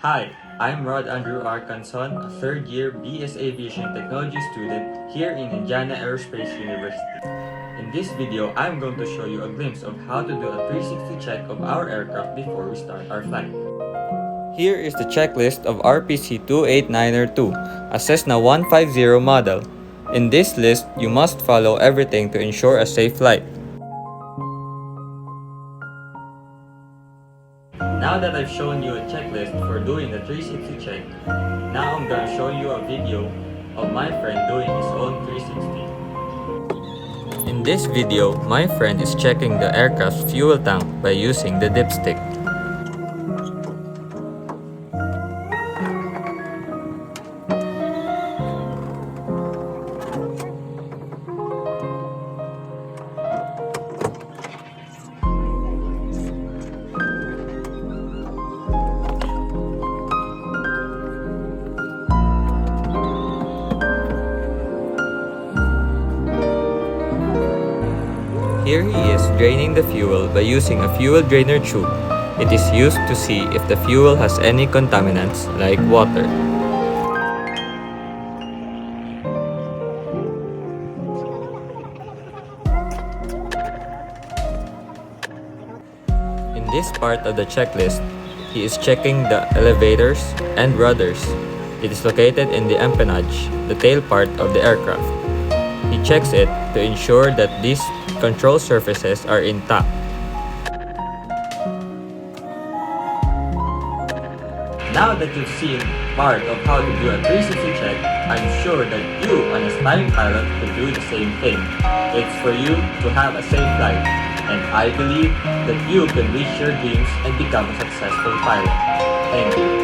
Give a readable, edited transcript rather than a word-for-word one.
Hi, I'm Rod Andrew Arcanson, a third-year BS Aviation Technology student here in Indiana Aerospace University. In this video, I'm going to show you a glimpse of how to do a 360 check of our aircraft before we start our flight. Here is the checklist of RPC 28902, a Cessna 150 model. In this list, you must follow everything to ensure a safe flight. Now that I've shown you a checklist for doing the 360 check, now I'm going to show you a video of my friend doing his own 360. In this video, my friend is checking the aircraft's fuel tank by using the dipstick. Here he is draining the fuel by using a fuel drainer tube. It is used to see if the fuel has any contaminants like water. In this part of the checklist, he is checking the elevators and rudders. It is located in the empennage, the tail part of the aircraft. He checks it to ensure that these control surfaces are intact. Now that you've seen part of how to do a 360 check, I'm sure that you, an aspiring pilot, could do the same thing. It's for you to have a safe flight, and I believe that you can reach your dreams and become a successful pilot. Thank you.